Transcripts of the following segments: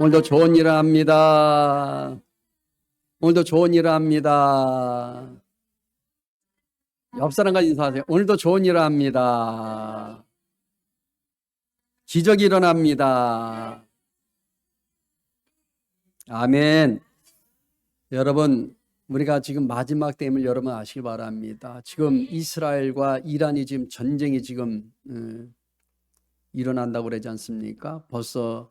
오늘도 좋은 일을 합니다. 오늘도 좋은 일을 합니다. 옆 사람과 인사하세요. 오늘도 좋은 일을 합니다. 기적이 일어납니다. 아멘. 여러분, 우리가 지금 마지막 때임을 여러분 아시기 바랍니다. 지금 이스라엘과 이란이 지금 전쟁이 지금 일어난다고 그러지 않습니까? 벌써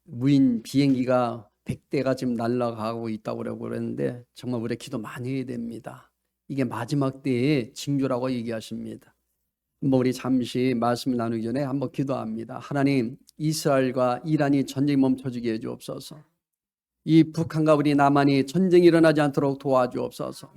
무인 비행기가 100대가 지금 날아가고 있다고 그러는데 정말 우리 기도 많이 해야 됩니다. 이게 마지막 때의 징조라고 얘기하십니다. 우리 잠시 말씀을 나누기 전에 한번 기도합니다. 하나님, 이스라엘과 이란이 전쟁이 멈춰지게 해주옵소서. 이 북한과 우리 남한이 전쟁이 일어나지 않도록 도와주옵소서.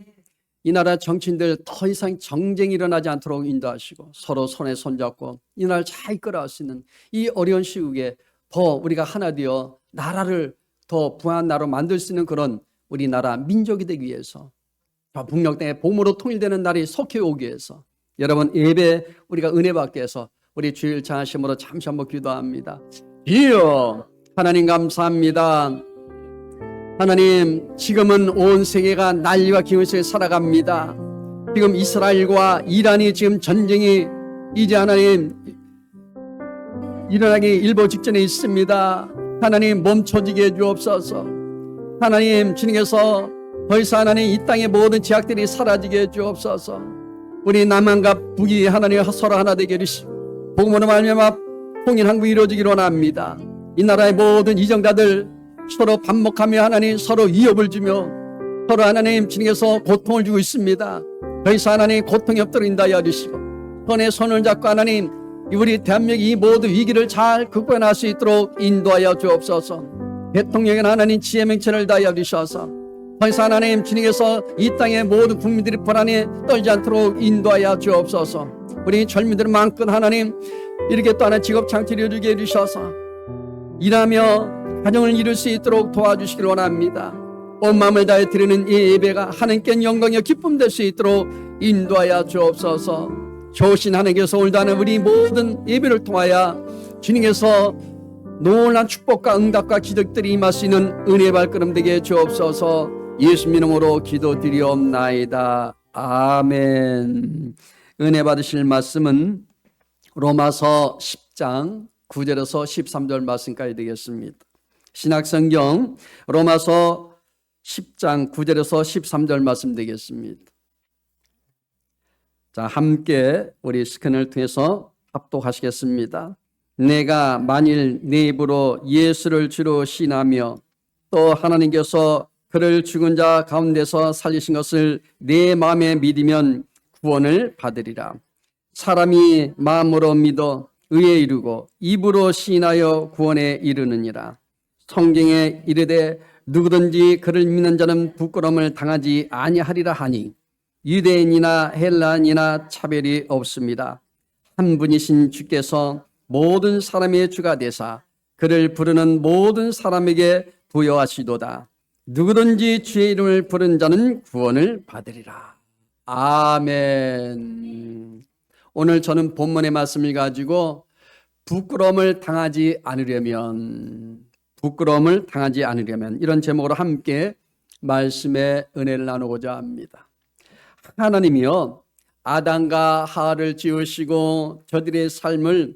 이 나라 정치인들 더 이상 정쟁이 일어나지 않도록 인도하시고 서로 손에 손잡고 이 나라를 잘 이끌어갈 수 있는 이 어려운 시국에 더 우리가 하나 되어 나라를 더 부한 나라로 만들 수 있는 그런 우리나라 민족이 되기 위해서 북녘 땅에 복음으로 통일되는 날이 속히 오기 위해서 여러분 예배 우리가 은혜 받게 해서 우리 주일 찬양심으로 잠시 한번 기도합니다. 이여 하나님 감사합니다. 하나님, 지금은 온 세계가 난리와 기운 속에 살아갑니다. 지금 이스라엘과 이란이 지금 전쟁이 이제 하나님 일어나기 일보 직전에 있습니다. 하나님 멈춰지게 해주옵소서. 하나님 주님께서 더 이상 하나님 이 땅의 모든 제약들이 사라지게 해주옵소서. 우리 남한과 북이 하나님 서로 하나 되게 해주시고 복음으로 말미암아 통일 항복이 이루어지기를 원합니다. 이 나라의 모든 이정자들 서로 반목하며 하나님 서로 위협을 주며 서로 하나님 주님께서 고통을 주고 있습니다. 더 이상 하나님 고통이 없도록 인도하여 주시고 손에 손을 잡고 하나님 우리 대한민국 이 모든 위기를 잘 극복할 수 있도록 인도하여 주옵소서. 대통령에 하나님 지혜 명철을 다하여 주셔서 더 이상 하나님 주님께서 이 땅의 모든 국민들이 불안에 떨지 않도록 인도하여 주옵소서. 우리 젊은이들 마음껏 하나님 이렇게 또 하나 직업 창출해 주게 해주셔서 일하며 가정을 이룰 수 있도록 도와주시길 원합니다. 온 마음을 다해 드리는 이 예배가 하나님께 영광이요 기쁨 될 수 있도록 인도하여 주옵소서. 좋으신 하나님께서 오늘도 하는 우리 모든 예배를 통하여 주님께서 놀라운 축복과 응답과 기적들이 임할 수 있는 은혜의 발걸음 되게 해 주옵소서. 예수 이름으로 기도드리옵나이다. 아멘. 은혜 받으실 말씀은 로마서 10장 9절에서 13절 말씀까지 되겠습니다. 신약성경 로마서 10장 9절에서 13절 말씀 되겠습니다. 자, 함께 우리 스크린을 통해서 합독하시겠습니다. 내가 만일 내 입으로 예수를 주로 시인하며 또 하나님께서 그를 죽은 자 가운데서 살리신 것을 내 마음에 믿으면 구원을 받으리라. 사람이 마음으로 믿어 의에 이르고 입으로 시인하여 구원에 이르느니라. 성경에 이르되 누구든지 그를 믿는 자는 부끄러움을 당하지 아니하리라 하니 유대인이나 헬라인이나 차별이 없습니다. 한 분이신 주께서 모든 사람의 주가 되사 그를 부르는 모든 사람에게 부여하시도다. 누구든지 주의 이름을 부른 자는 구원을 받으리라. 아멘. 오늘 저는 본문의 말씀을 가지고 부끄러움을 당하지 않으려면 이런 제목으로 함께 말씀의 은혜를 나누고자 합니다. 하나님이요 아담과 하와를 지으시고 저들의 삶을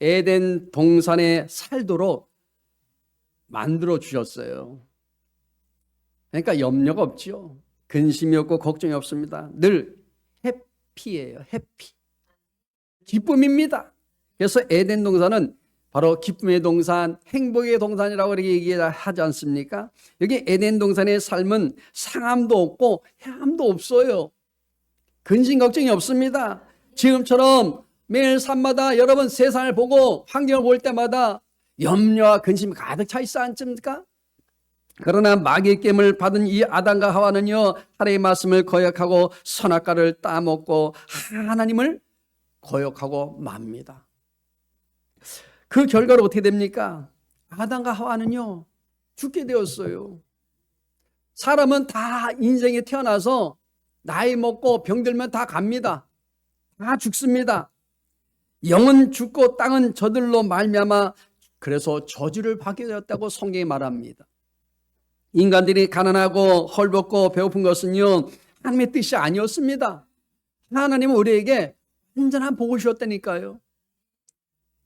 에덴 동산에 살도록 만들어 주셨어요. 그러니까 염려가 없죠. 근심이 없고 걱정이 없습니다. 늘 해피예요. 해피. 기쁨입니다. 그래서 에덴 동산은 바로 기쁨의 동산, 행복의 동산이라고 이렇게 얘기하지 않습니까? 여기 에덴 동산의 삶은 상함도 없고 해함도 없어요. 근심 걱정이 없습니다. 지금처럼 매일 삶마다 여러분 세상을 보고 환경을 볼 때마다 염려와 근심이 가득 차 있지 않습니까? 그러나 마귀의 깨임을 받은 이 아담과 하와는요 하나님의 말씀을 거역하고 선악과를 따먹고 하나님을 거역하고 맙니다. 그 결과로 어떻게 됩니까? 아담과 하와는요 죽게 되었어요. 사람은 다 인생에 태어나서 나이 먹고 병들면 다 갑니다. 다 죽습니다. 영은 죽고 땅은 저들로 말미암아 그래서 저주를 받게 되었다고 성경이 말합니다. 인간들이 가난하고 헐벗고 배고픈 것은요, 하나님의 뜻이 아니었습니다. 하나님은 우리에게 온전한 복을 주셨다니까요.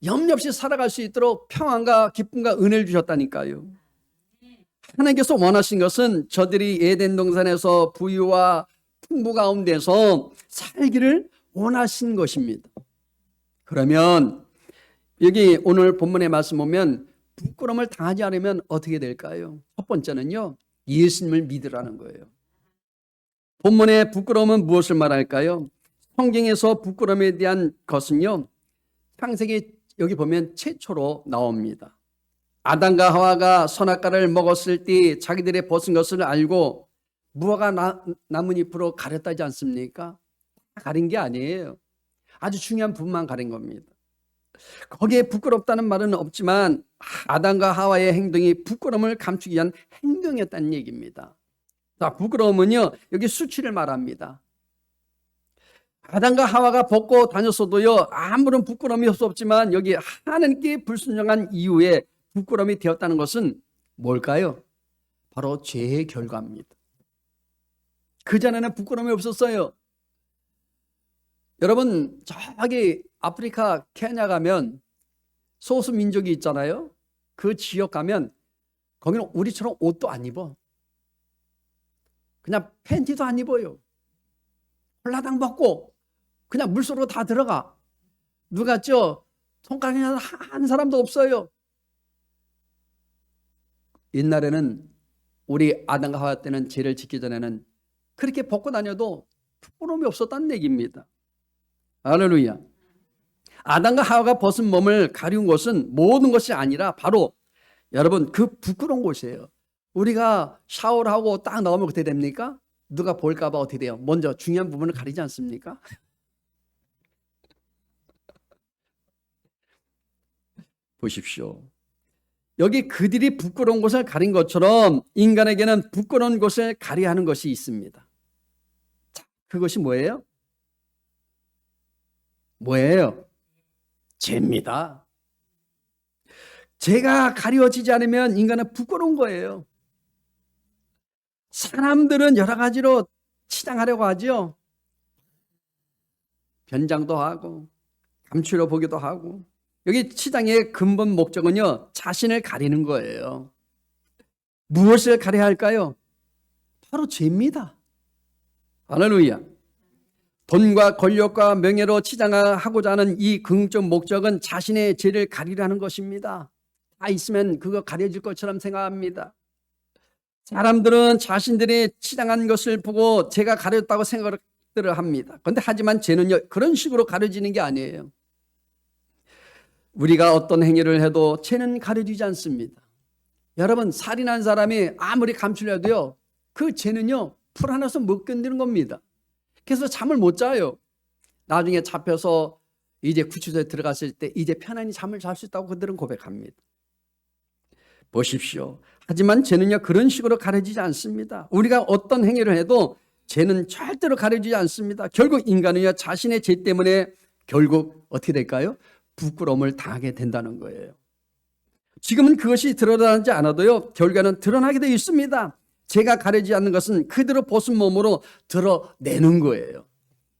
염려 없이 살아갈 수 있도록 평안과 기쁨과 은혜를 주셨다니까요. 하나님께서 원하신 것은 저들이 에덴 동산에서 부유와 풍부 가운데서 살기를 원하신 것입니다. 그러면 여기 오늘 본문의 말씀 보면 부끄러움을 당하지 않으면 어떻게 될까요? 첫 번째는요, 예수님을 믿으라는 거예요. 본문의 부끄러움은 무엇을 말할까요? 성경에서 부끄러움에 대한 것은요, 창세기 여기 보면 최초로 나옵니다. 아담과 하와가 선악과를 먹었을 때 자기들의 벗은 것을 알고 무화과 나뭇잎으로 가렸다지 않습니까? 가린 게 아니에요. 아주 중요한 부분만 가린 겁니다. 거기에 부끄럽다는 말은 없지만 아담과 하와의 행동이 부끄러움을 감추기 위한 행동이었다는 얘기입니다. 자, 부끄러움은요, 여기 수치를 말합니다. 아담과 하와가 벗고 다녔어도요, 아무런 부끄러움이 없었지만 여기 하나님께 불순종한 이후에 부끄러움이 되었다는 것은 뭘까요? 바로 죄의 결과입니다. 그전에는 부끄러움이 없었어요. 여러분, 저기 아프리카 케냐 가면 소수 민족이 있잖아요. 그 지역 가면 거기는 우리처럼 옷도 안 입어. 그냥 팬티도 안 입어요. 홀라당 벗고 그냥 물속으로 다 들어가. 누가 손가락에 한 사람도 없어요. 옛날에는 우리 아담과 하와 때는 죄를 짓기 전에는 그렇게 벗고 다녀도 부끄러움이 없었다는 얘기입니다. 할렐루야. 아담과 하와가 벗은 몸을 가리운 것은 모든 것이 아니라 바로 여러분 그 부끄러운 곳이에요. 우리가 샤워를 하고 딱 나오면 어떻게 됩니까? 누가 볼까 봐 어떻게 돼요? 먼저 중요한 부분을 가리지 않습니까? 보십시오. 여기 그들이 부끄러운 곳을 가린 것처럼 인간에게는 부끄러운 곳을 가리하는 것이 있습니다. 자, 그것이 뭐예요? 뭐예요? 죄입니다. 죄가 가려지지 않으면 인간은 부끄러운 거예요. 사람들은 여러 가지로 치장하려고 하죠. 변장도 하고 감추려 보기도 하고. 여기 치장의 근본 목적은요, 자신을 가리는 거예요. 무엇을 가려야 할까요? 바로 죄입니다. 할렐루야. 돈과 권력과 명예로 치장하고자 하는 이 긍정 목적은 자신의 죄를 가리라는 것입니다. 다 있으면 그거 가려질 것처럼 생각합니다. 사람들은 자신들이 치장한 것을 보고 죄가 가렸다고 생각을 합니다. 그런데 하지만 죄는요, 그런 식으로 가려지는 게 아니에요. 우리가 어떤 행위를 해도 죄는 가려지지 않습니다. 여러분, 살인한 사람이 아무리 감추려도요, 그 죄는요, 불안해서 못 견디는 겁니다. 그래서 잠을 못 자요. 나중에 잡혀서 이제 구치소에 들어갔을 때 이제 편안히 잠을 잘 수 있다고 그들은 고백합니다. 보십시오. 하지만 죄는요, 그런 식으로 가려지지 않습니다. 우리가 어떤 행위를 해도 죄는 절대로 가려지지 않습니다. 결국 인간은요, 자신의 죄 때문에 결국 어떻게 될까요? 부끄러움을 당하게 된다는 거예요. 지금은 그것이 드러나지 않아도요, 결과는 드러나게 되어 있습니다. 죄가 가려지지 않는 것은 그대로 벗은 몸으로 드러내는 거예요.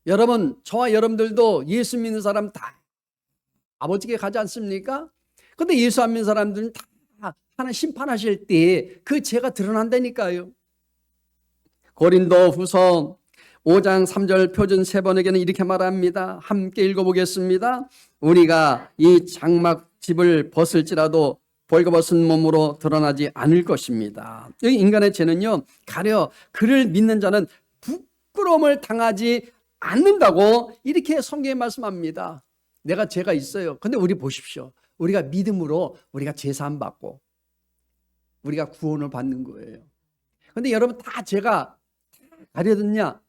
여러분, 저와 여러분들도 예수 믿는 사람 다 아버지께 가지 않습니까? 그런데 예수 안 믿는 사람들은 다 하나님 심판하실 때 그 죄가 드러난다니까요. 고린도 후서 5장 3절 표준 세 번에게는 이렇게 말합니다. 함께 읽어보겠습니다. 우리가 이 장막집을 벗을지라도 벌거벗은 몸으로 드러나지 않을 것입니다. 여기 인간의 죄는요, 가려 그를 믿는 자는 부끄러움을 당하지 않는다고 이렇게 성경에 말씀합니다. 내가 죄가 있어요. 근데 우리 보십시오. 우리가 믿음으로 우리가 제사함 받고 우리가 구원을 받는 거예요. 근데 여러분, 다 죄가 가려졌냐?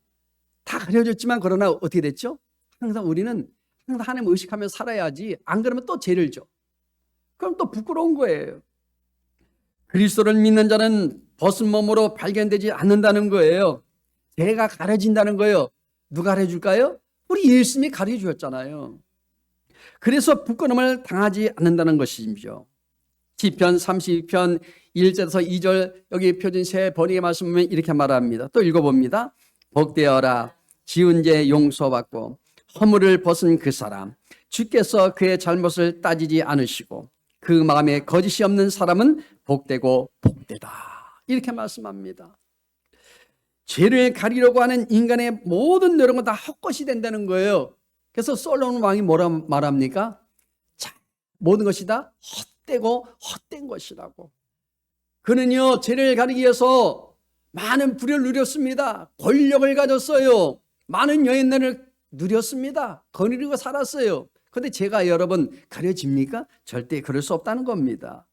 다 가려졌지만 그러나 어떻게 됐죠? 항상 우리는 항상 하나님 의식하며 살아야지, 안 그러면 또 죄를 져. 그럼 또 부끄러운 거예요. 그리스도를 믿는 자는 벗은 몸으로 발견되지 않는다는 거예요. 죄가 가려진다는 거예요. 누가 가려줄까요? 우리 예수님이 가려주셨잖아요. 그래서 부끄러움을 당하지 않는다는 것이죠. 시편 32편 1절에서 2절 여기 표준 새 번역의 말씀 보면 이렇게 말합니다. 또 읽어봅니다. 복되어라 지은 죄 용서받고 허물을 벗은 그 사람, 주께서 그의 잘못을 따지지 않으시고 그 마음에 거짓이 없는 사람은 복되고 복되다, 이렇게 말씀합니다. 죄를 가리려고 하는 인간의 모든 노력은 다 헛것이 된다는 거예요. 그래서 솔로몬 왕이 뭐라 말합니까? 자, 모든 것이 다 헛되고 헛된 것이라고. 그는요, 죄를 가리기 위해서 많은 부를 누렸습니다. 권력을 가졌어요. 많은 여인들을 누렸습니다. 거느리고 살았어요. 그런데 죄가 여러분 가려집니까? 절대 그럴 수 없다는 겁니다.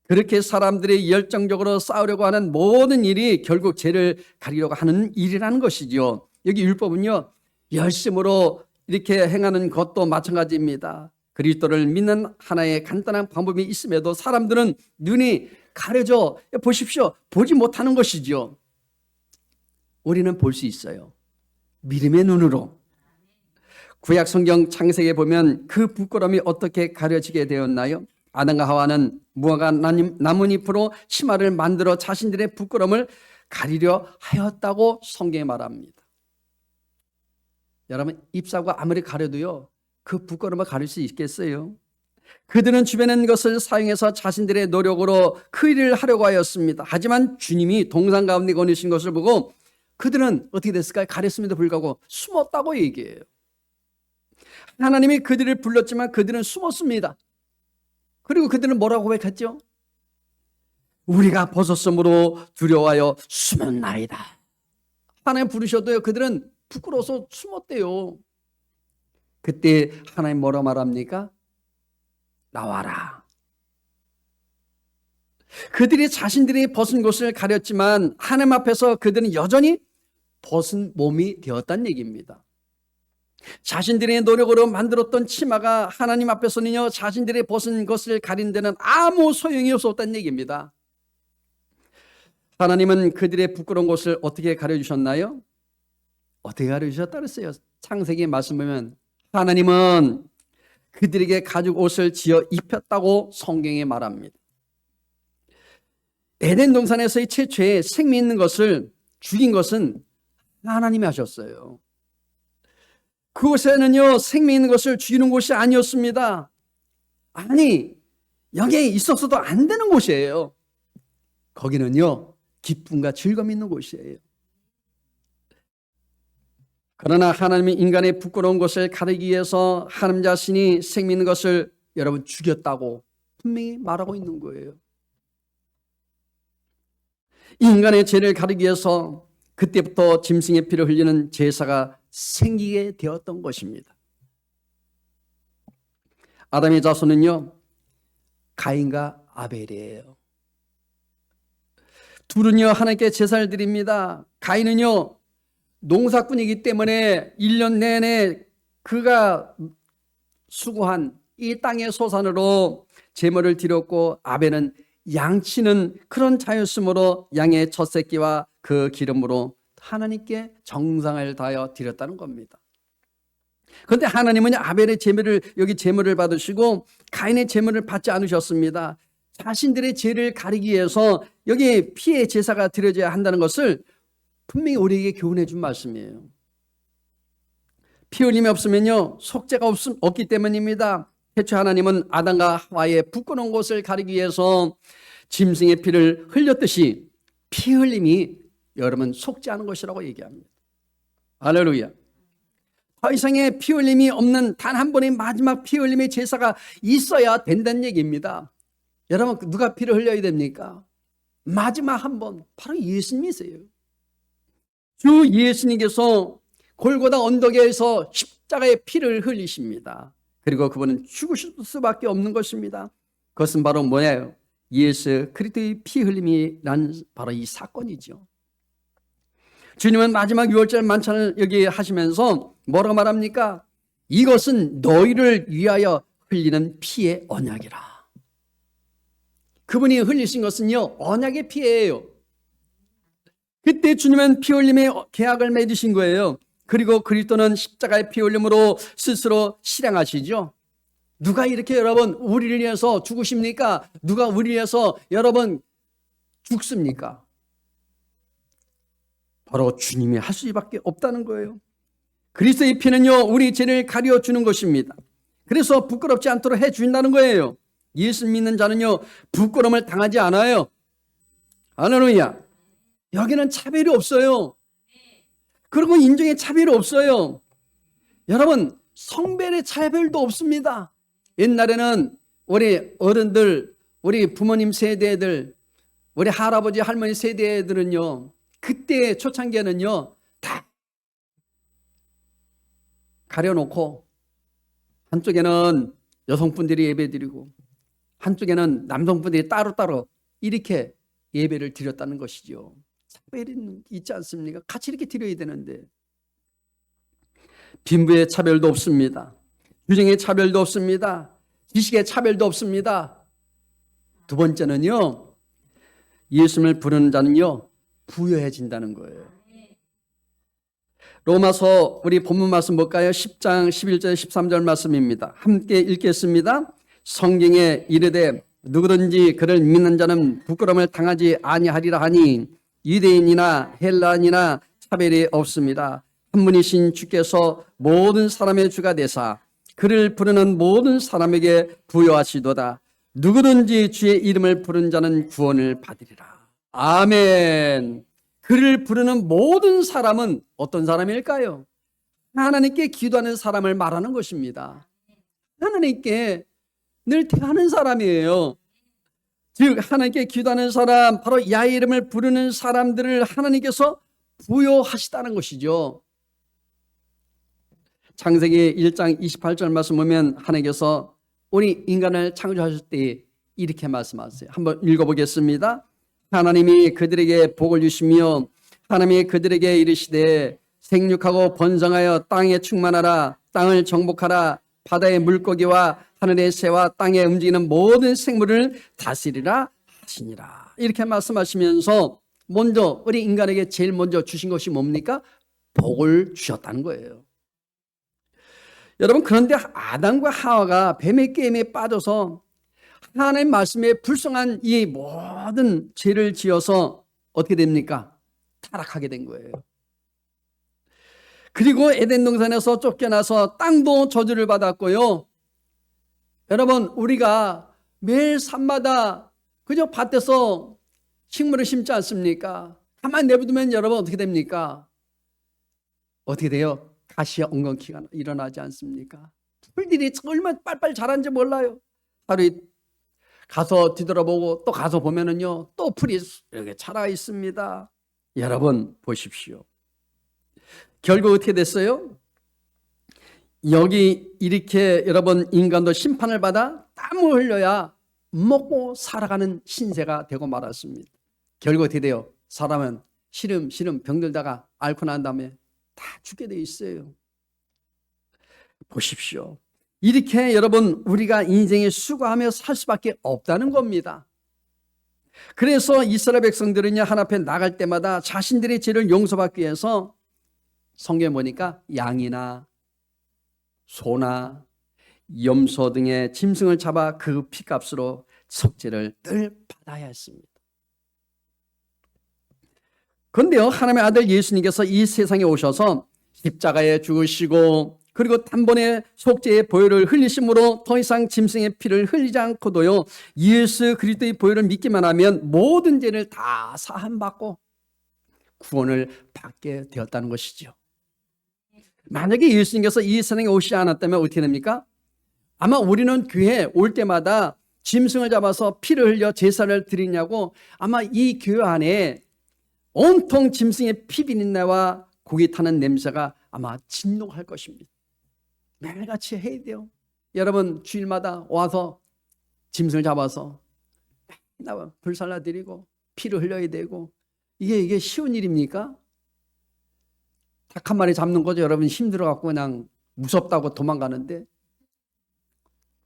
그렇게 사람들이 열정적으로 싸우려고 하는 모든 일이 결국 죄를 가리려고 하는 일이라는 것이죠. 여기 율법은요, 열심으로 이렇게 행하는 것도 마찬가지입니다. 그리스도를 믿는 하나의 간단한 방법이 있음에도 사람들은 눈이 가려져 보십시오. 보지 못하는 것이죠. 우리는 볼 수 있어요. 믿음의 눈으로. 구약 성경 창세기에 보면 그 부끄러움이 어떻게 가려지게 되었나요? 아담과 하와는 무화과 나뭇잎으로 치마를 만들어 자신들의 부끄러움을 가리려 하였다고 성경에 말합니다. 여러분, 잎사과 아무리 가려도요, 그 부끄러움을 가릴 수 있겠어요? 그들은 주변에 있는 것을 사용해서 자신들의 노력으로 그 일을 하려고 하였습니다. 하지만 주님이 동산 가운데 거니신 것을 보고 그들은 어떻게 됐을까요? 가렸음에도 불구하고 숨었다고 얘기해요. 하나님이 그들을 불렀지만 그들은 숨었습니다. 그리고 그들은 뭐라고 고백했죠? 우리가 벗었으므로 두려워하여 숨었나이다. 하나님 부르셔도요, 그들은 부끄러워서 숨었대요. 그때 하나님 뭐라 말합니까? 나와라. 그들이 자신들이 벗은 것을 가렸지만 하나님 앞에서 그들은 여전히 벗은 몸이 되었다는 얘기입니다. 자신들의 노력으로 만들었던 치마가 하나님 앞에서는요, 자신들의 벗은 것을 가린 데는 아무 소용이 없었다는 얘기입니다. 하나님은 그들의 부끄러운 것을 어떻게 가려주셨나요? 어떻게 가려주셨다 그랬어요? 창세기 말씀 보면 하나님은 그들에게 가죽 옷을 지어 입혔다고 성경에 말합니다. 에덴 동산에서의 최초의 생미 있는 것을 죽인 것은 하나님이 하셨어요. 그곳에는요, 생명 있는 것을 죽이는 곳이 아니었습니다. 아니, 여기에 있었어도 안 되는 곳이에요. 거기는요, 기쁨과 즐거움이 있는 곳이에요. 그러나 하나님이 인간의 부끄러운 것을 가리기 위해서 하나님 자신이 생명 있는 것을 여러분 죽였다고 분명히 말하고 있는 거예요. 인간의 죄를 가리기 위해서 그때부터 짐승의 피를 흘리는 제사가 생기게 되었던 것입니다. 아담의 자손은요, 가인과 아벨이에요. 둘은요, 하나님께 제사를 드립니다. 가인은요, 농사꾼이기 때문에 1년 내내 그가 수고한 이 땅의 소산으로 제물을 드렸고, 아벨은 양치는 그런 자였으므로 양의 첫 새끼와 그 기름으로 하나님께 정성을 다하여 드렸다는 겁니다. 그런데 하나님은 아벨의 제물을, 여기 제물을 받으시고 가인의 제물을 받지 않으셨습니다. 자신들의 죄를 가리기 위해서 여기 피의 제사가 드려져야 한다는 것을 분명히 우리에게 교훈해 준 말씀이에요. 피 흘림이 없으면요, 속죄가 없기 때문입니다. 태초 하나님은 아담과 하와의 부끄러운 것을 가리기 위해서 짐승의 피를 흘렸듯이 피 흘림이 여러분 속죄하는 것이라고 얘기합니다. 할렐루야. 더 이상의 피 흘림이 없는 단 한 번의 마지막 피 흘림의 제사가 있어야 된다는 얘기입니다. 여러분, 누가 피를 흘려야 됩니까? 마지막 한 번, 바로 예수님이세요. 주 예수님께서 골고다 언덕에서 십자가의 피를 흘리십니다. 그리고 그분은 죽으실 수밖에 없는 것입니다. 그것은 바로 뭐예요? 예수 그리스도의 피 흘림이란 바로 이 사건이죠. 주님은 마지막 6월절 만찬을 여기 하시면서 뭐라고 말합니까? 이것은 너희를 위하여 흘리는 피의 언약이라. 그분이 흘리신 것은요, 언약의 피예요. 그때 주님은 피 흘림의 계약을 맺으신 거예요. 그리고 그리스도는 십자가의 피 흘림으로 스스로 실행하시죠. 누가 이렇게 여러분 우리를 위해서 죽으십니까? 누가 우리를 위해서 여러분 죽습니까? 바로 주님이 할 수밖에 없다는 거예요. 그리스도의 피는요, 우리 죄를 가려주는 것입니다. 그래서 부끄럽지 않도록 해준다는 거예요. 예수 믿는 자는요, 부끄러움을 당하지 않아요. 할렐루야. 여기는 차별이 없어요. 그리고 인종의 차별이 없어요. 여러분, 성별의 차별도 없습니다. 옛날에는 우리 어른들, 우리 부모님 세대들, 우리 할아버지, 할머니 세대들은요, 그때 초창기에는요, 다 가려놓고, 한쪽에는 여성분들이 예배드리고, 한쪽에는 남성분들이 따로따로 이렇게 예배를 드렸다는 것이죠. 차별이 있지 않습니까? 같이 이렇게 드려야 되는데. 빈부의 차별도 없습니다. 유정의 차별도 없습니다. 지식의 차별도 없습니다. 두 번째는요, 예수님을 부르는 자는요, 부여해진다는 거예요. 로마서 우리 본문 말씀 볼까요? 10장 11절 13절 말씀입니다. 함께 읽겠습니다. 성경에 이르되 누구든지 그를 믿는 자는 부끄러움을 당하지 아니하리라 하니 유대인이나 헬라인이나 차별이 없습니다. 한 분이신 주께서 모든 사람의 주가 되사 그를 부르는 모든 사람에게 부여하시도다. 누구든지 주의 이름을 부른 자는 구원을 받으리라. 아멘. 그를 부르는 모든 사람은 어떤 사람일까요? 하나님께 기도하는 사람을 말하는 것입니다. 하나님께 늘 대하는 사람이에요. 즉 하나님께 기도하는 사람, 바로 야의 이름을 부르는 사람들을 하나님께서 부여하시다는 것이죠. 창세기 1장 28절 말씀 보면 하나님께서 우리 인간을 창조하실 때 이렇게 말씀하세요. 한번 읽어보겠습니다. 하나님이 그들에게 복을 주시며 하나님이 그들에게 이르시되 생육하고 번성하여 땅에 충만하라. 땅을 정복하라. 바다의 물고기와 하늘의 새와 땅에 움직이는 모든 생물을 다스리라 하시니라. 이렇게 말씀하시면서 먼저 우리 인간에게 제일 먼저 주신 것이 뭡니까? 복을 주셨다는 거예요. 여러분, 그런데 아담과 하와가 뱀의 게임에 빠져서 하나님의 말씀에 불성한 이 모든 죄를 지어서 어떻게 됩니까? 타락하게 된 거예요. 그리고 에덴 동산에서 쫓겨나서 땅도 저주를 받았고요. 여러분, 우리가 매일 산마다 그저 밭에서 식물을 심지 않습니까? 가만히 내버두면 여러분 어떻게 됩니까? 어떻게 돼요? 가시와 엉겅퀴가 일어나지 않습니까? 풀들이 얼마나 빨빨 자란지 몰라요. 하루 가서 뒤돌아보고 또 가서 보면은요, 또 풀이 이렇게 자라 있습니다. 여러분 보십시오. 결국 어떻게 됐어요? 여기 이렇게 여러분 인간도 심판을 받아 땀을 흘려야 먹고 살아가는 신세가 되고 말았습니다. 결국 어떻게 돼요? 사람은 시름 병들다가 앓고 난 다음에 다 죽게 돼 있어요. 보십시오. 이렇게 여러분 우리가 인생에 수고하며 살 수밖에 없다는 겁니다. 그래서 이스라엘 백성들은요, 하나님 앞에 나갈 때마다 자신들의 죄를 용서받기 위해서 성경에 보니까 양이나 소나 염소 등의 짐승을 잡아 그 피값으로 속죄를 늘 받아야 했습니다. 그런데요, 하나님의 아들 예수님께서 이 세상에 오셔서 십자가에 죽으시고 그리고 단번에 속죄의 보혈을 흘리심으로 더 이상 짐승의 피를 흘리지 않고도요, 예수 그리스도의 보혈을 믿기만 하면 모든 죄를 다 사함받고 구원을 받게 되었다는 것이죠. 만약에 예수님께서 이 세상에 오시지 않았다면 어떻게 됩니까? 아마 우리는 교회에 올 때마다 짐승을 잡아서 피를 흘려 제사를 드리냐고 아마 이 교회 안에 온통 짐승의 피 비린내와 고기 타는 냄새가 아마 진동할 것입니다. 매일같이 해야 돼요. 여러분 주일마다 와서 짐승을 잡아서 불살라 드리고 피를 흘려야 되고 이게 쉬운 일입니까? 닭 한 마리 잡는 거죠. 여러분 힘들어갖고 그냥 무섭다고 도망가는데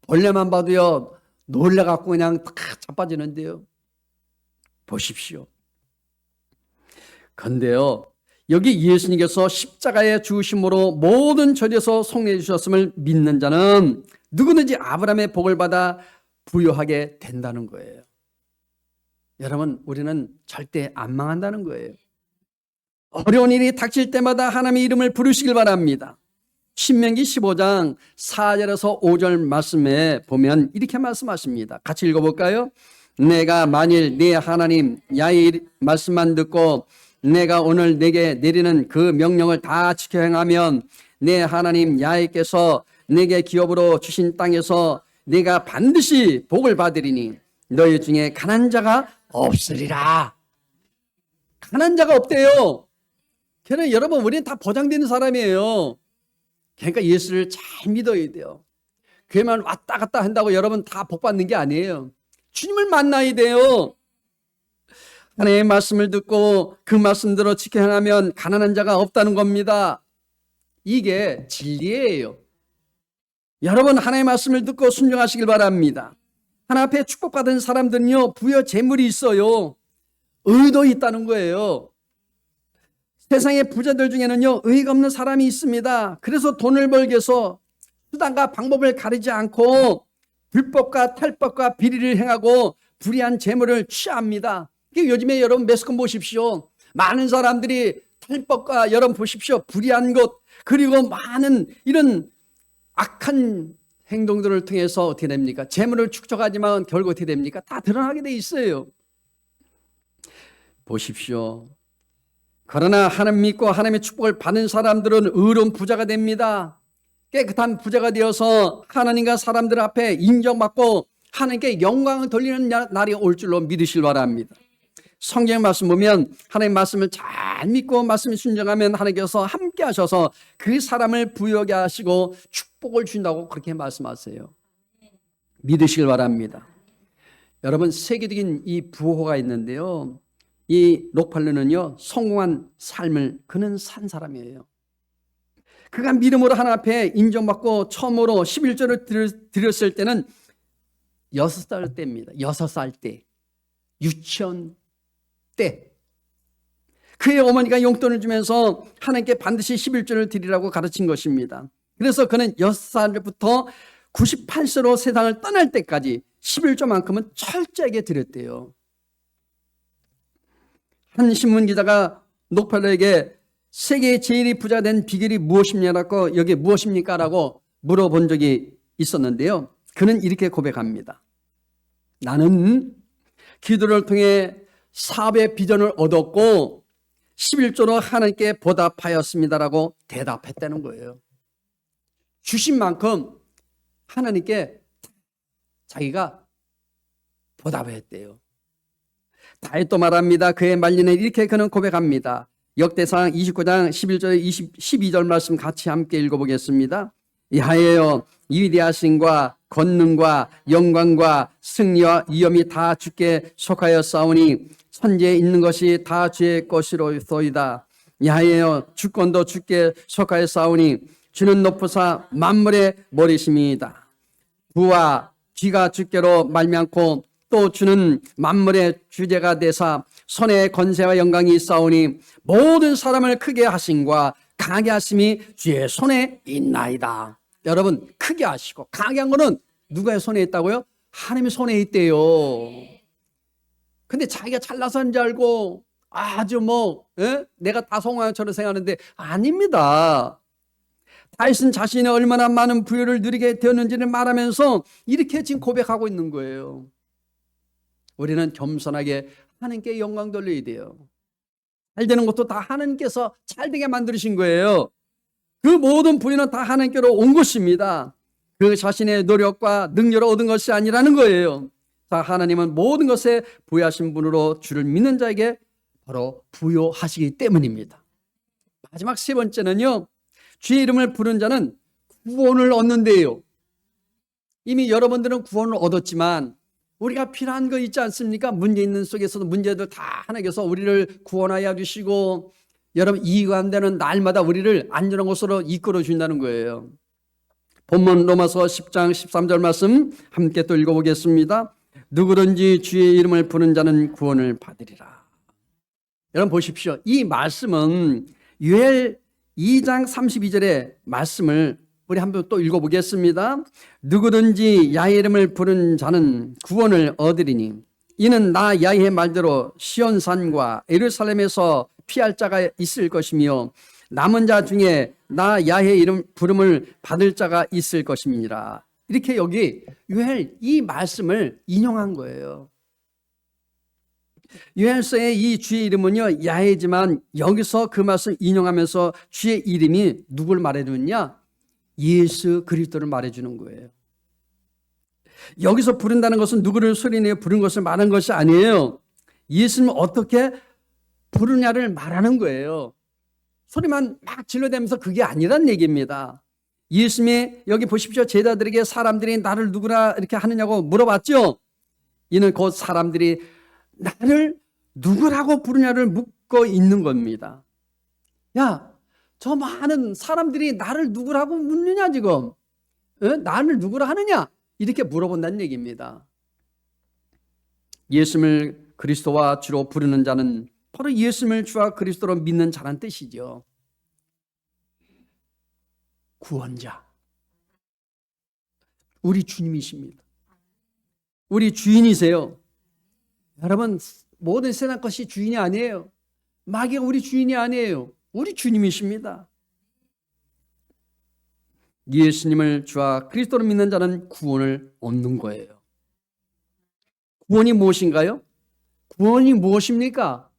벌레만 봐도요 놀래갖고 그냥 탁 자빠지는데요. 보십시오. 그런데요, 여기 예수님께서 십자가의 죽으심으로 모든 죄에서 속량해 주셨음을 믿는 자는 누구든지 아브라함의 복을 받아 부유하게 된다는 거예요. 여러분, 우리는 절대 안 망한다는 거예요. 어려운 일이 닥칠 때마다 하나님의 이름을 부르시길 바랍니다. 신명기 15장 4절에서 5절 말씀에 보면 이렇게 말씀하십니다. 같이 읽어볼까요? 내가 만일 네 하나님 야훼의 말씀만 듣고 내가 오늘 내게 내리는 그 명령을 다 지켜 행하면 내 하나님 야훼께서 내게 기업으로 주신 땅에서 네가 반드시 복을 받으리니 너희 중에 가난한 자가 없으리라. 가난한 자가 없대요. 그러나 여러분, 우리는 다 보장되는 사람이에요. 그러니까 예수를 잘 믿어야 돼요. 교회만 왔다 갔다 한다고 여러분 다 복 받는 게 아니에요. 주님을 만나야 돼요. 하나님의 말씀을 듣고 그 말씀대로 지켜 행하면 가난한 자가 없다는 겁니다. 이게 진리예요. 여러분, 하나님의 말씀을 듣고 순종하시길 바랍니다. 하나님 앞에 축복받은 사람들은요, 부여 재물이 있어요. 의도 있다는 거예요. 세상의 부자들 중에는요, 의가 없는 사람이 있습니다. 그래서 돈을 벌기 위해서 수단과 방법을 가리지 않고 불법과 탈법과 비리를 행하고 불의한 재물을 취합니다. 요즘에 여러분 매스컴 보십시오. 많은 사람들이 탈법과 여러분 보십시오. 불의한 것, 그리고 많은 이런 악한 행동들을 통해서 어떻게 됩니까? 재물을 축적하지만 결국 어떻게 됩니까? 다 드러나게 돼 있어요. 보십시오. 그러나 하나님 믿고 하나님의 축복을 받은 사람들은 의로운 부자가 됩니다. 깨끗한 부자가 되어서 하나님과 사람들 앞에 인정받고 하나님께 영광을 돌리는 날이 올 줄로 믿으실 바랍니다. 성경 말씀 보면 하나님 말씀을 잘 믿고 말씀에 순종하면 하나님께서 함께 하셔서 그 사람을 부유하게 하시고 축복을 준다고 그렇게 말씀하세요. 믿으시길 바랍니다. 여러분, 세계적인 이 부호가 있는데요, 이 록팔르는요, 성공한 삶을 그는 산 사람이에요. 그가 믿음으로 하나님 앞에 인정받고 처음으로 11조를 드렸을 때는 6살 때입니다. 6살 때. 유치원 때. 그의 어머니가 용돈을 주면서 하나님께 반드시 11조를 드리라고 가르친 것입니다. 그래서 그는 6살부터 98세로 세상을 떠날 때까지 11조만큼은 철저하게 드렸대요. 한 신문기자가 록팔러에게 세계 제일 부자 된 비결이 무엇입니까? 여기 무엇입니까? 라고 물어본 적이 있었는데요. 그는 이렇게 고백합니다. 나는 기도를 통해 사업의 비전을 얻었고 11조로 하나님께 보답하였습니다라고 대답했다는 거예요. 주신 만큼 하나님께 자기가 보답했대요. 다윗도 말합니다. 그의 말년에 이렇게 그는 고백합니다. 역대상 29장 11절 12절 말씀 같이 함께 읽어보겠습니다. 야훼여, 위대하심과 권능과 영광과 승리와 위엄이 다 주께 속하였사오니 천지에 있는 것이 다 주의 것이로소이다. 야훼여, 주권도 주께 속하였사오니 주는 높으사 만물의 머리심이다. 부와 귀가 주께로 말미암고 또 주는 만물의 주제가 되사 손에 권세와 영광이 있사오니 모든 사람을 크게 하심과 강하게 하심이 주의 손에 있나이다. 여러분, 크게 하시고 강하게 한 거는 누가의 손에 있다고요? 하나님의 손에 있대요. 근데 자기가 잘나서 하는 줄 알고 아주 내가 다 성공한 것처럼 생각하는데 아닙니다. 다윗은 자신이 얼마나 많은 부유를 누리게 되었는지를 말하면서 이렇게 지금 고백하고 있는 거예요. 우리는 겸손하게 하나님께 영광 돌려야 돼요. 잘 되는 것도 다 하나님께서 잘 되게 만드신 거예요. 그 모든 부유는 다 하나님께로 온 것입니다. 그 자신의 노력과 능력을 얻은 것이 아니라는 거예요. 자, 하나님은 모든 것에 부유하신 분으로 주를 믿는 자에게 바로 부유하시기 때문입니다. 마지막 세 번째는요, 주의 이름을 부른 자는 구원을 얻는데요. 이미 여러분들은 구원을 얻었지만 우리가 필요한 거 있지 않습니까? 문제 있는 속에서도 문제들 다 하나님께서 우리를 구원하여 주시고 여러분 이 가운데는 날마다 우리를 안전한 곳으로 이끌어 준다는 거예요. 본문 로마서 10장 13절 말씀 함께 또 읽어보겠습니다. 누구든지 주의 이름을 부른 자는 구원을 받으리라. 여러분 보십시오. 이 말씀은 요엘 2장 32절의 말씀을 우리 한번 또 읽어보겠습니다. 누구든지 야훼 이름을 부른 자는 구원을 얻으리니 이는 나 야훼의 말대로 시온산과 예루살렘에서 피할 자가 있을 것이며 남은 자 중에 나 야훼 이름 부름을 받을 자가 있을 것입니다. 이렇게 여기 요엘 이 말씀을 인용한 거예요. 요엘서의 이 주의 이름은요 야훼지만 여기서 그 말씀 인용하면서 주의 이름이 누굴 말해주느냐? 예수 그리스도를 말해주는 거예요. 여기서 부른다는 것은 누구를 소리내어 부른 것을 말하는 것이 아니에요. 예수님을 어떻게 부르냐를 말하는 거예요. 소리만 막 질러대면서 그게 아니란 얘기입니다. 예수님이 여기 보십시오. 제자들에게 사람들이 나를 누구라 이렇게 하느냐고 물어봤죠. 이는 곧 사람들이 나를 누구라고 부르냐를 묻고 있는 겁니다. 야, 저 많은 사람들이 나를 누구라고 묻느냐 지금? 나를 누구라 하느냐? 이렇게 물어본다는 얘기입니다. 예수님을 그리스도와 주로 부르는 자는 바로 예수님을 주와 그리스도로 믿는 자란 뜻이죠. 구원자. 우리 주님이십니다. 우리 주인이세요. 여러분 모든 세상 것이 주인이 아니에요. 마귀가 우리 주인이 아니에요. 우리 주님이십니다. 예수님을 주와 그리스도로 믿는 자는 구원을 얻는 거예요. 구원이 무엇인가요? 구원이 무엇입니까?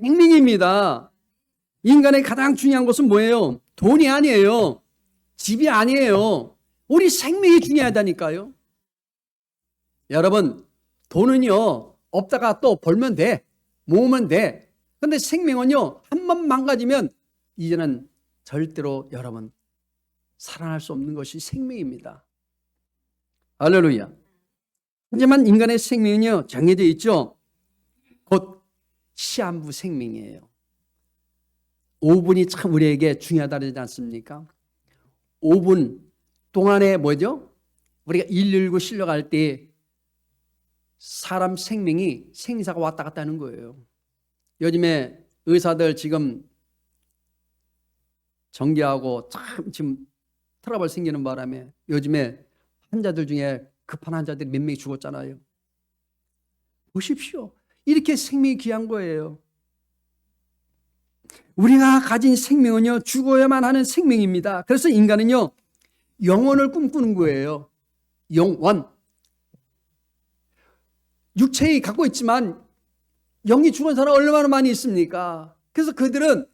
생명입니다. 인간의 가장 중요한 것은 뭐예요? 돈이 아니에요. 집이 아니에요. 우리 생명이 중요하다니까요. 여러분 돈은요 없다가 또 벌면 돼. 모으면 돼. 그런데 생명은요 한 번 망가지면 이제는 절대로 여러분 살아날 수 없는 것이 생명입니다. 할렐루야. 하지만 인간의 생명은요 정해져 있죠. 곧 시한부 생명이에요. 5분이 참 우리에게 중요하다 그러지 않습니까? 5분 동안에 뭐죠? 우리가 119 실려갈 때 사람 생명이 생사가 왔다 갔다 하는 거예요. 요즘에 의사들 지금 정기하고 참 지금 트러블 생기는 바람에 요즘에 환자들 중에 급한 환자들이 몇 명이 죽었잖아요. 보십시오. 이렇게 생명이 귀한 거예요. 우리가 가진 생명은요 죽어야만 하는 생명입니다. 그래서 인간은요 영원을 꿈꾸는 거예요. 영원. 육체에 갖고 있지만 영이 죽은 사람 얼마나 많이 있습니까? 그래서 그들은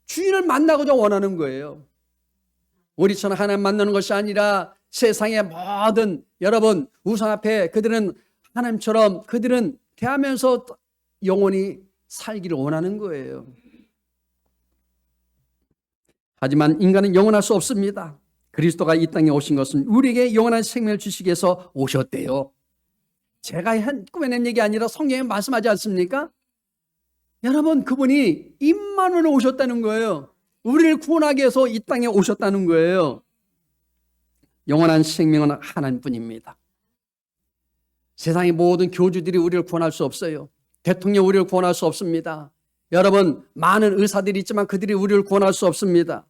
주인을 만나고자 원하는 거예요. 우리처럼 하나님 만나는 것이 아니라 세상의 모든 여러분 우상 앞에 그들은 하나님처럼 그들은 대하면서 영원히 살기를 원하는 거예요. 하지만 인간은 영원할 수 없습니다. 그리스도가 이 땅에 오신 것은 우리에게 영원한 생명을 주시기 위해서 오셨대요. 제가 꾸며낸 얘기 아니라 성경에 말씀하지 않습니까? 여러분 그분이 임마누엘로 오셨다는 거예요. 우리를 구원하기 위해서 이 땅에 오셨다는 거예요. 영원한 생명은 하나님뿐입니다. 세상의 모든 교주들이 우리를 구원할 수 없어요. 대통령 우리를 구원할 수 없습니다. 여러분 많은 의사들이 있지만 그들이 우리를 구원할 수 없습니다.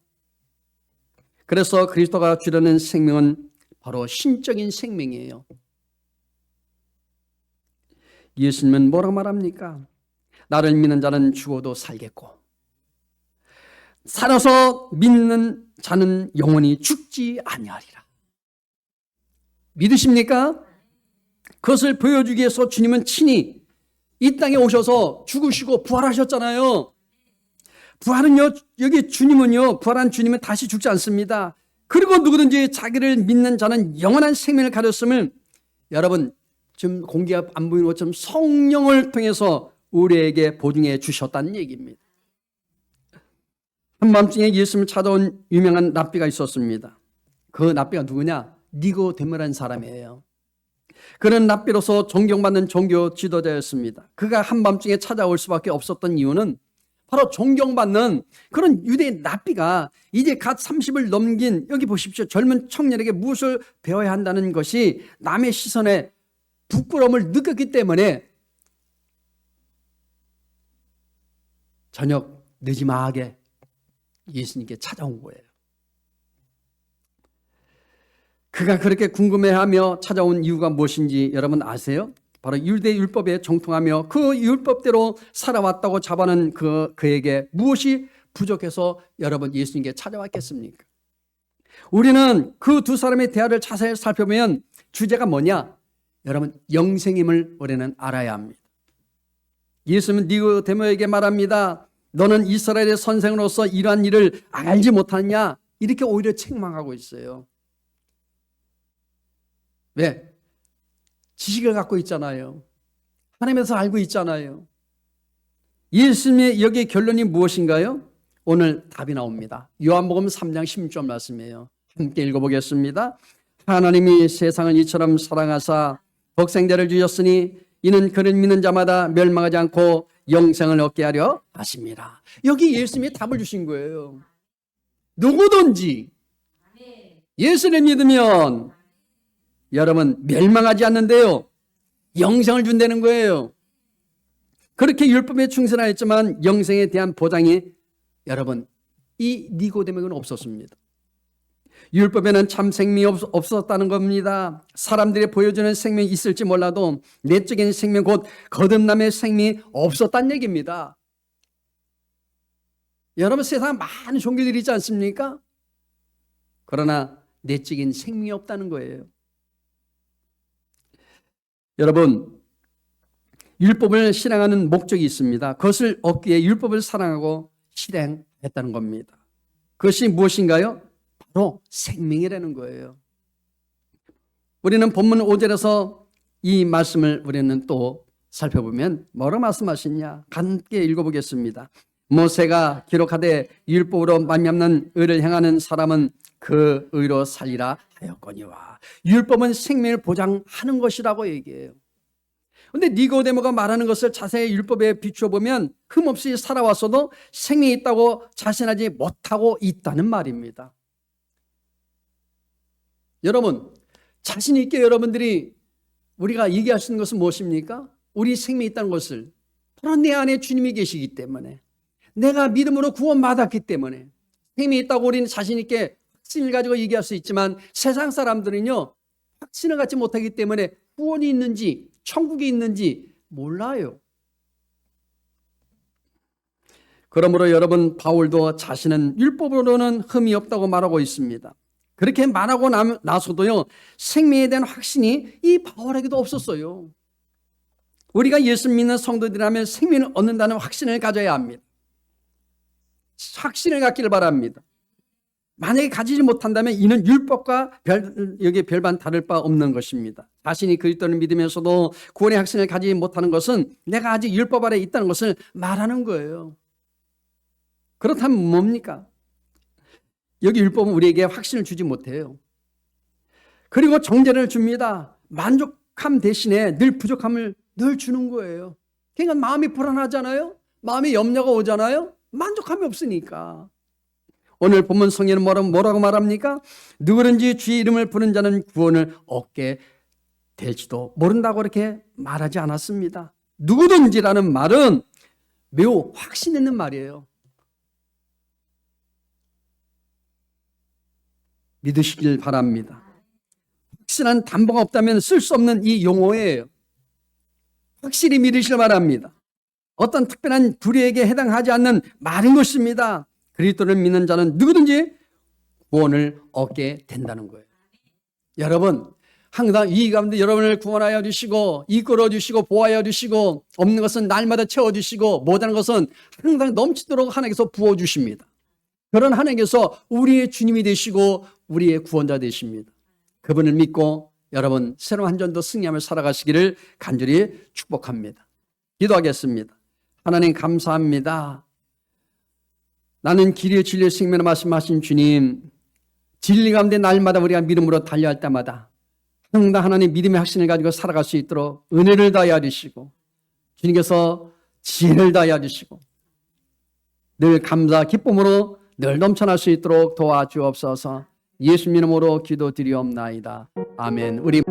그래서 그리스도가 주려는 생명은 바로 신적인 생명이에요. 예수님은 뭐라고 말합니까? 나를 믿는 자는 죽어도 살겠고 살아서 믿는 자는 영원히 죽지 아니하리라. 믿으십니까? 그것을 보여주기 위해서 주님은 친히 이 땅에 오셔서 죽으시고 부활하셨잖아요. 부활은요, 여기 주님은요, 부활한 주님은 다시 죽지 않습니다. 그리고 누구든지 자기를 믿는 자는 영원한 생명을 가졌음을 여러분 지금 공기가 안 보이는 것처럼 성령을 통해서 우리에게 보증해 주셨다는 얘기입니다. 한밤중에 예수님을 찾아온 유명한 랍비가 있었습니다. 그 랍비가 누구냐? 니고데모라는 사람이에요. 그는 랍비로서 존경받는 종교 지도자였습니다. 그가 한밤중에 찾아올 수밖에 없었던 이유는 바로 존경받는 그런 유대 랍비가 이제 갓 30을 넘긴 여기 보십시오. 젊은 청년에게 무엇을 배워야 한다는 것이 남의 시선에 부끄러움을 느꼈기 때문에 저녁 늦지막하게 예수님께 찾아온 거예요. 그가 그렇게 궁금해하며 찾아온 이유가 무엇인지 여러분 아세요? 바로 유대 율법에 정통하며 그 율법대로 살아왔다고 자부하는 그에게 무엇이 부족해서 여러분 예수님께 찾아왔겠습니까? 우리는 그 두 사람의 대화를 자세히 살펴보면 주제가 뭐냐? 여러분 영생임을 우리는 알아야 합니다. 예수님은 니고데모에게 말합니다. 너는 이스라엘의 선생으로서 이러한 일을 알지 못하느냐? 이렇게 오히려 책망하고 있어요. 왜? 지식을 갖고 있잖아요. 하나님에서 알고 있잖아요. 예수님의 여기의 결론이 무엇인가요? 오늘 답이 나옵니다. 요한복음 3장 16절 말씀이에요. 함께 읽어보겠습니다. 하나님이 세상을 이처럼 사랑하사 독생자를 주셨으니 이는 그를 믿는 자마다 멸망하지 않고 영생을 얻게 하려 하십니다. 여기 예수님이 답을 주신 거예요. 누구든지 예수를 믿으면 여러분 멸망하지 않는데요, 영생을 준다는 거예요. 그렇게 율법에 충실하였지만 영생에 대한 보장이 여러분 이 니고데모에게는 없었습니다. 율법에는 참 생명이 없었다는 겁니다. 사람들이 보여주는 생명이 있을지 몰라도 내적인 생명 곧 거듭남의 생명이 없었다는 얘기입니다. 여러분 세상에 많은 종교들이 있지 않습니까? 그러나 내적인 생명이 없다는 거예요. 여러분 율법을 실행하는 목적이 있습니다. 그것을 얻기 위해 율법을 사랑하고 실행했다는 겁니다. 그것이 무엇인가요? 바로 생명이라는 거예요. 우리는 본문 5절에서 이 말씀을 우리는 또 살펴보면 뭐라고 말씀하시냐? 함께 읽어보겠습니다. 모세가 기록하되 율법으로 말미암는 의를 행하는 사람은 그 의로 살리라 하였거니와. 율법은 생명을 보장하는 것이라고 얘기해요. 그런데 니고데모가 말하는 것을 자세히 율법에 비추어 보면 흠없이 살아왔어도 생명이 있다고 자신하지 못하고 있다는 말입니다. 여러분 자신 있게 여러분들이 우리가 얘기할 수 있는 것은 무엇입니까? 우리 생명이 있다는 것을 바로 내 안에 주님이 계시기 때문에, 내가 믿음으로 구원받았기 때문에 생명이 있다고 우리는 자신 있게 확신을 가지고 얘기할 수 있지만, 세상 사람들은요 확신을 갖지 못하기 때문에 구원이 있는지 천국이 있는지 몰라요. 그러므로 여러분 바울도 자신은 율법으로는 흠이 없다고 말하고 있습니다. 그렇게 말하고 나서도요 생명에 대한 확신이 이 바울에게도 없었어요. 우리가 예수 믿는 성도들이라면 생명을 얻는다는 확신을 가져야 합니다. 확신을 갖기를 바랍니다. 만약에 가지지 못한다면 이는 율법과 여기 별반 다를 바 없는 것입니다. 자신이 그리스도를 믿으면서도 구원의 확신을 가지지 못하는 것은 내가 아직 율법 아래 있다는 것을 말하는 거예요. 그렇다면 뭡니까? 여기 율법은 우리에게 확신을 주지 못해요. 그리고 정죄를 줍니다. 만족함 대신에 늘 부족함을 늘 주는 거예요. 그러니까 마음이 불안하잖아요. 마음에 염려가 오잖아요. 만족함이 없으니까. 오늘 본문 성경은 뭐라고 말합니까? 누구든지 주의 이름을 부른 자는 구원을 얻게 될지도 모른다고 이렇게 말하지 않았습니다. 누구든지라는 말은 매우 확신 있는 말이에요. 믿으시길 바랍니다. 확실한 담보가 없다면 쓸 수 없는 이 용어예요. 확실히 믿으시길 바랍니다. 어떤 특별한 불의에게 해당하지 않는 말인 것입니다. 그리스도를 믿는 자는 누구든지 구원을 얻게 된다는 거예요. 여러분 항상 이 가운데 여러분을 구원하여 주시고 이끌어 주시고 보호하여 주시고, 없는 것은 날마다 채워주시고, 모자란 것은 항상 넘치도록 하나님께서 부어주십니다. 그런 하나님께서 우리의 주님이 되시고 우리의 구원자 되십니다. 그분을 믿고 여러분 새로운 한 전 더 승리하며 살아가시기를 간절히 축복합니다. 기도하겠습니다. 하나님 감사합니다. 나는 길이요 진리요 생명을 말씀하신 주님, 진리 가운데 날마다 우리가 믿음으로 달려할 때마다 항상 하나님 믿음의 확신을 가지고 살아갈 수 있도록 은혜를 다하여 주시고, 주님께서 지혜를 다하여 주시고 늘 감사 기쁨으로 늘 넘쳐날 수 있도록 도와주옵소서. 예수 이름으로 기도드리옵나이다. 아멘. 우리